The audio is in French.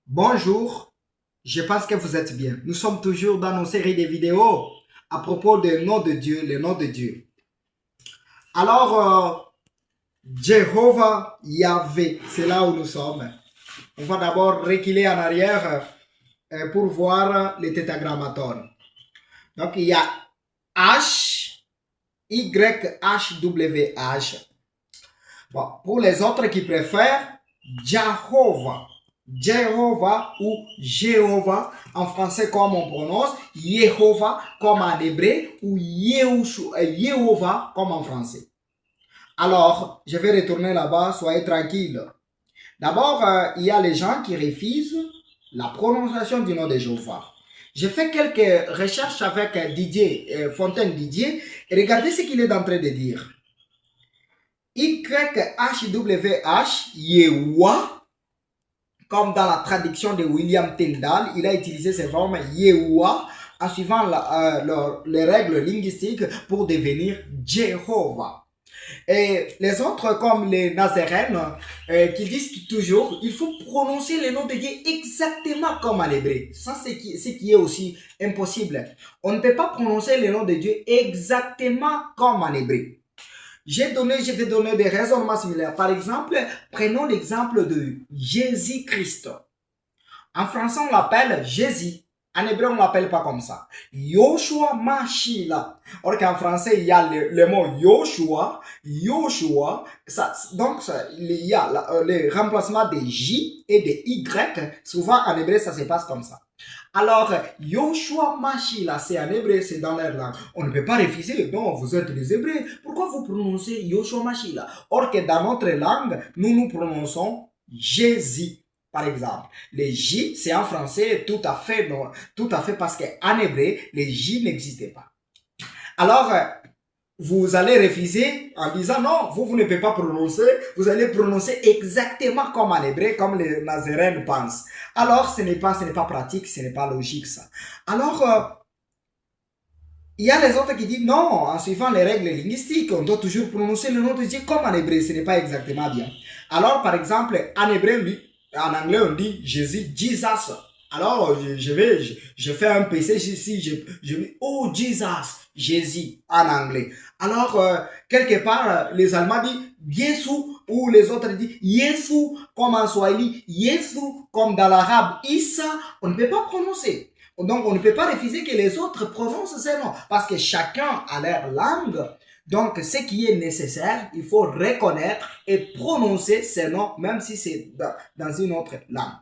Bonjour, je pense que vous êtes bien. Nous sommes toujours dans nos séries de vidéos à propos du nom de Dieu, le nom de Dieu. Alors, Jéhovah Yahvé, c'est là où nous sommes. On va d'abord reculer en arrière pour voir le tétragrammaton. Donc, il y a H, Y, H, W, H. Bon, pour les autres qui préfèrent, Jehovah. Jehovah ou Jéhovah, en français comme on prononce, Yehovah comme en hébreu ou Yehovah comme en français. Alors, je vais retourner là-bas, soyez tranquilles. D'abord, il y a les gens qui refusent la prononciation du nom de Jéhovah. J'ai fait quelques recherches avec Didier, Fontaine Didier, et regardez ce qu'il est en train de dire. YHWH, Yehoua, comme dans la traduction de William Tyndall, il a utilisé ces formes Yehoua en suivant les règles linguistiques pour devenir Jéhovah. Et les autres, comme les Nazaréens, qui disent toujours il faut prononcer le nom de Dieu exactement comme en hébreu. Ça, c'est ce qui est aussi impossible. On ne peut pas prononcer le nom de Dieu exactement comme en hébreu. Je vais donner des raisonnements similaires. Par exemple, prenons l'exemple de Jésus-Christ. En français, on l'appelle Jésus. En hébreu, on ne l'appelle pas comme ça. Yoshua Mashila. Or qu'en français, il y a le mot Yoshua. Il y a le remplacement de J et de Y. Souvent, en hébreu, ça se passe comme ça. Alors, Yoshua Mashila, c'est en hébreu, c'est dans leur langue. On ne peut pas refuser. Non, vous êtes les hébreux. Pourquoi vous prononcez Yoshua Mashila? Or que dans notre langue, nous prononçons Jésus. Par exemple, les J, c'est en français tout à fait parce qu'en hébreu, les J n'existaient pas. Alors, vous allez refuser en disant non, vous ne pouvez pas prononcer, vous allez prononcer exactement comme en hébreu, comme les Nazaréens pensent. Alors, ce n'est pas pratique, ce n'est pas logique ça. Alors, il y a les autres qui disent non, en suivant les règles linguistiques, on doit toujours prononcer le nom de Dieu comme en hébreu, ce n'est pas exactement bien. Alors, par exemple, en hébreu, en anglais, on dit Jésus, Jesus. Alors, je fais un PC ici, je dis, oh, Jesus, Jésus, en anglais. Alors, quelque part, les Allemands disent Yesu, ou les autres disent Yesu, comme en Swahili, Yesu, comme dans l'arabe, Issa, on ne peut pas prononcer. Donc, on ne peut pas refuser que les autres prononcent ces noms, parce que chacun a leur langue. Donc, ce qui est nécessaire, il faut reconnaître et prononcer ces noms, même si c'est dans une autre langue.